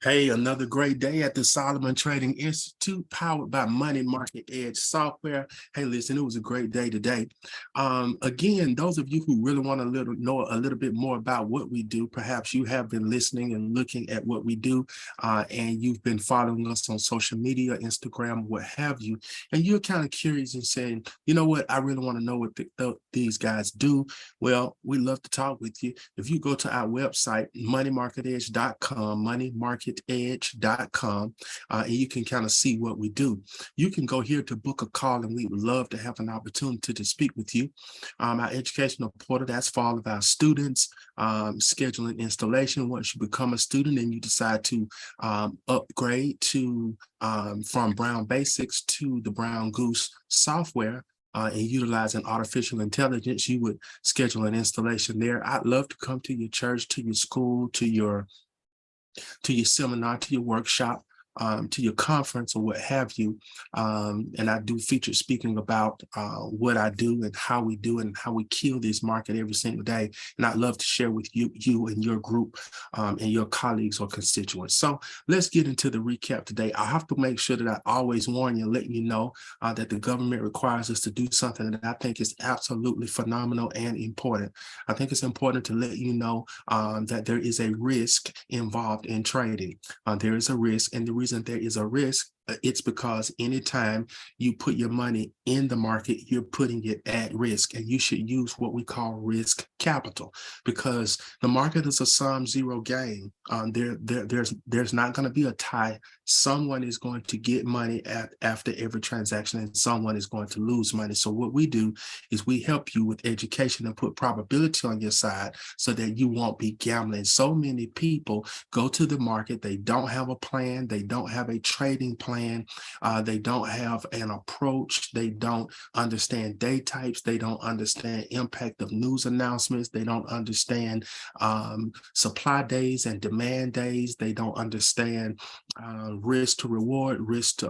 Hey, another great day at the Solomon Trading Institute, powered by Money Market Edge software. Hey, listen, it was a great day today. Again, those of you who really want to know a little bit more about what we do, perhaps you have been listening and looking at what we do, and you've been following us on social media, Instagram, what have you, and you're kind of curious and saying, you know what, I really want to know what these guys do. Well, we love to talk with you. If you go to our website, moneymarketedge.com, moneymarketedge.com, and you can kind of see what we do. You can go here to book a call, and we would love to have an opportunity to speak with you. Our educational portal, that's for all of our students, scheduling installation. Once you become a student and you decide to upgrade to from Brown Basics to the Brown Goose software, and utilizing artificial intelligence, you would schedule an installation there. I'd love to come to your church, to your school, to your seminar, to your workshop, to your conference or what have you. And I do feature speaking about what I do and how we do and how we kill this market every single day. And I'd love to share with you and your group and your colleagues or constituents. So let's get into the recap today. I have to make sure that I always warn you, let you know that the government requires us to do something that I think is absolutely phenomenal and important. I think it's important to let you know that there is a risk involved in trading. There is a risk, and the reason there is a risk, it's because anytime you put your money in the market, you're putting it at risk, and you should use what we call risk capital, because the market is a sum zero game. There's not going to be a tie. Someone is going to get money after every transaction, and someone is going to lose money. So what we do is we help you with education and put probability on your side so that you won't be gambling. So many people go to the market, they don't have a plan, they don't have a trading plan, they don't have an approach, they don't understand day types, they don't understand impact of news announcements, they don't understand supply days and demand days, they don't understand risk to reward, risk to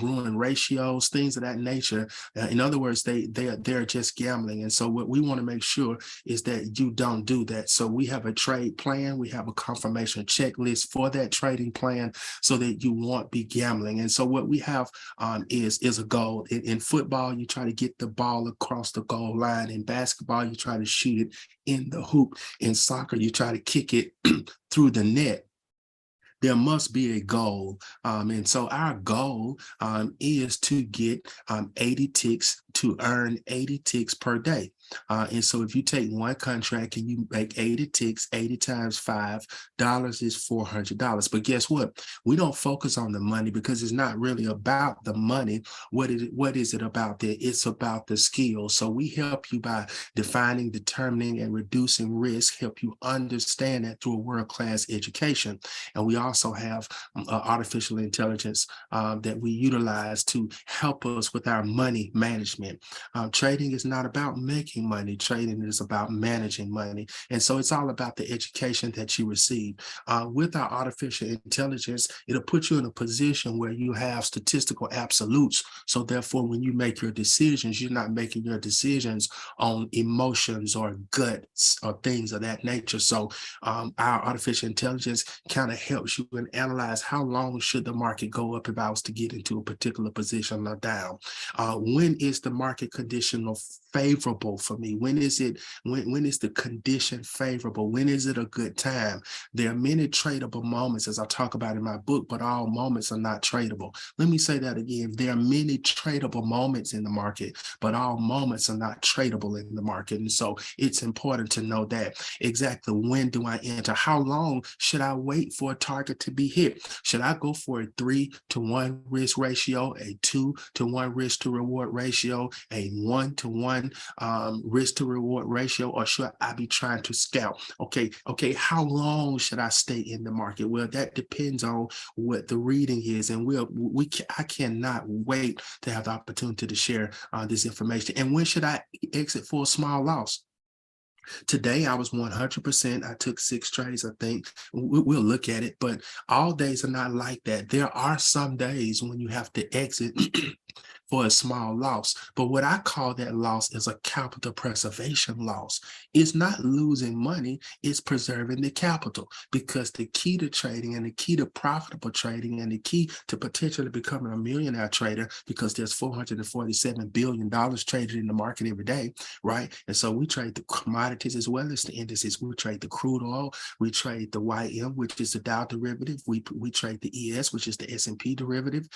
ruin ratios, things of that nature. In other words, they're just gambling. And so what we want to make sure is that you don't do that. So we have a trade plan, we have a confirmation checklist for that trading plan so that you won't be gambling. And so what we have is a goal. In football, you try to get the ball across the goal line. In basketball, you try to shoot it in the hoop. In soccer, you try to kick it through the net. There must be a goal. And so our goal is to get 80 ticks, to earn 80 ticks per day. And so if you take one contract and you make 80 ticks, 80 times $5 is $400. But guess what? We don't focus on the money because it's not really about the money. What is it about there? It's about the skills. So we help you by defining, determining, and reducing risk, help you understand that through a world-class education. And we also have artificial intelligence that we utilize to help us with our money management. Trading is not about making money. Trading is about managing money. And so it's all about the education that you receive. With our artificial intelligence, it'll put you in a position where you have statistical absolutes. So therefore, when you make your decisions, you're not making your decisions on emotions or guts or things of that nature. So our artificial intelligence kind of helps you and analyze how long should the market go up if I was to get into a particular position or down. When is the market condition favorable for me? When is it, when is the condition favorable? When is it a good time? There are many tradable moments, as I talk about in my book, but all moments are not tradable. Let me say that again. There are many tradable moments in the market, but all moments are not tradable in the market. And so it's important to know that. Exactly when do I enter? How long should I wait for a target to be hit? Should I go for a 3-to-1 risk ratio, a 2-to-1 risk to reward ratio, a 1-to-1 risk to reward ratio, or should I be trying to scalp? Okay, how long should I stay in the market? Well, that depends on what the reading is, and I cannot wait to have the opportunity to share this information. And when should I exit for a small loss? Today, I was 100%. I took 6 trades, I think. We'll look at it, but all days are not like that. There are some days when you have to exit for a small loss. But what I call that loss is a capital preservation loss. It's not losing money, it's preserving the capital, because the key to trading and the key to profitable trading and the key to potentially becoming a millionaire trader, because there's $447 billion traded in the market every day, right? And so we trade the commodities as well as the indices. We trade the crude oil, we trade the YM, which is the Dow derivative. We trade the ES, which is the S&P derivative.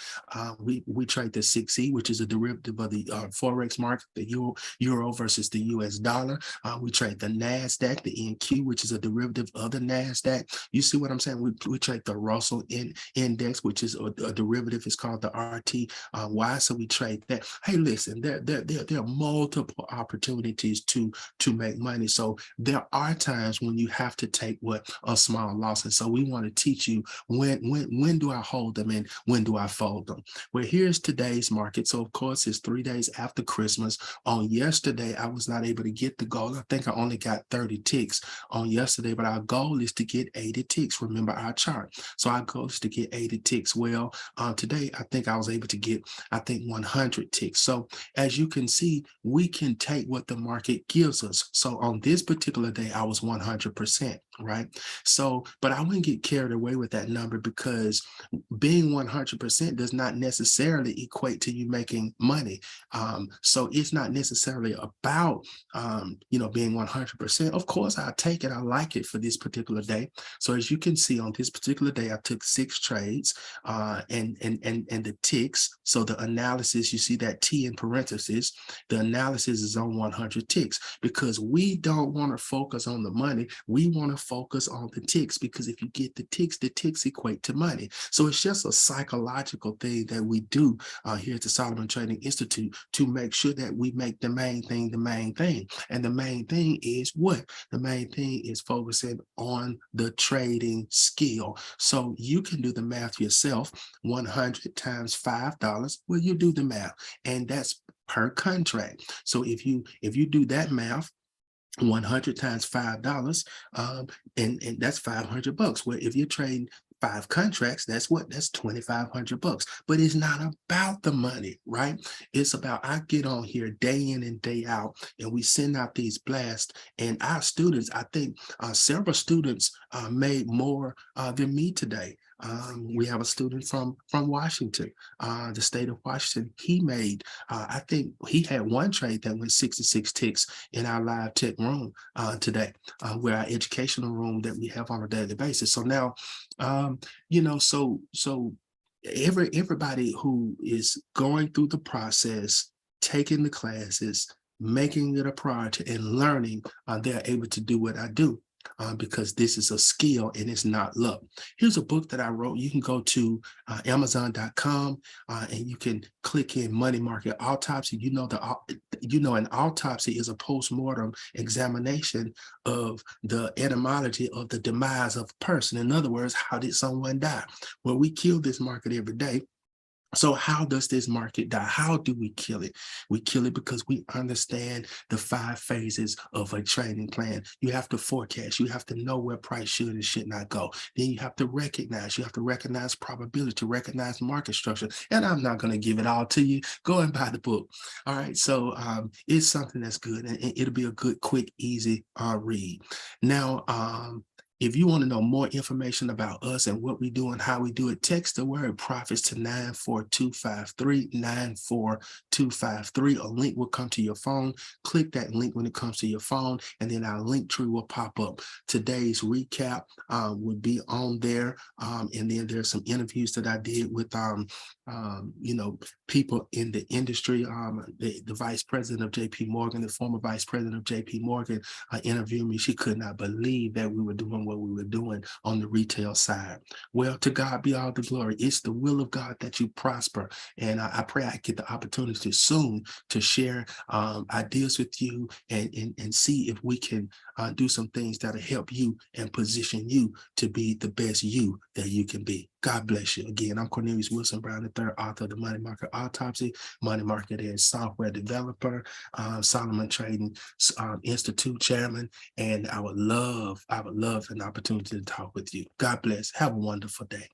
We trade the 6E, which is a derivative of the Forex market, the euro versus the US dollar. We trade the NASDAQ, the NQ, which is a derivative of the NASDAQ. You see what I'm saying? We trade the Russell index, which is a derivative. It's called the RTY. So we trade that. Hey, listen, there are multiple opportunities to make money. So there are times when you have to take a small loss. And so we want to teach you when do I hold them and when do I fold them. Well, here's today's market. So of course, it's 3 days after Christmas. On yesterday, I was not able to get the goal. I think I only got 30 ticks on yesterday, but our goal is to get 80 ticks. Remember our chart. So our goal is to get 80 ticks. Well, today, I think I was able to get, 100 ticks. So as you can see, we can take what the market gives us. So on this particular day, I was 100%, right? So, but I wouldn't get carried away with that number, because being 100% does not necessarily equate to you making money. So it's not necessarily about, being 100%. Of course, I take it. I like it for this particular day. So as you can see, on this particular day, I took 6 trades and the ticks. So the analysis, you see that T in parentheses, the analysis is on 100 ticks, because we don't want to focus on the money. We want to focus on the ticks, because if you get the ticks equate to money. So it's just a psychological thing that we do here at the Solomon Trading Institute to make sure that we make the main thing the main thing. And the main thing is what? The main thing is focusing on the trading skill. So you can do the math yourself. 100 times $5. Well, you do the math, and that's per contract. So if you do that math, 100 times $5, and that's $500. Well, if you're trading 5 contracts, that's 2,500 bucks. But it's not about the money, right? It's about, I get on here day in and day out, and we send out these blasts, and our students, I think several students made more than me today. We have a student from Washington, the state of Washington. He made, I think he had one trade that went 66 ticks in our live tech room today, where our educational room that we have on a daily basis. So now, so everybody who is going through the process, taking the classes, making it a priority, and learning, they're able to do what I do. Because this is a skill and it's not luck. Here's a book that I wrote. You can go to Amazon.com and you can click in Money Market Autopsy. An autopsy is a post-mortem examination of the etymology of the demise of a person. In other words, how did someone die? Well, we kill this market every day. So how does this market die? How do we kill it? We kill it because we understand the 5 phases of a trading plan. You have to forecast. You have to know where price should and should not go. Then you have to recognize. You have to recognize probability, recognize market structure. And I'm not going to give it all to you. Go and buy the book. All right. So it's something that's good, and it'll be a good, quick, easy read. Now, if you want to know more information about us and what we do and how we do it, text the word profits to 94253, 94253. A link will come to your phone. Click that link when it comes to your phone, and then our link tree will pop up. Today's recap would be on there. And then there's some interviews that I did with, people in the industry. The vice president of JP Morgan, the former vice president of JP Morgan, interviewed me. She could not believe that we were doing what we were doing on the retail side. Well, to God be all the glory. It's the will of God that you prosper. And I pray I get the opportunity soon to share ideas with you and see if we can do some things that'll help you and position you to be the best you that you can be. God bless you. Again, I'm Cornelius Wilson Brown III, author of the Money Market Autopsy, Money Market and Software Developer, Solomon Trading Institute Chairman, and I would love an opportunity to talk with you. God bless. Have a wonderful day.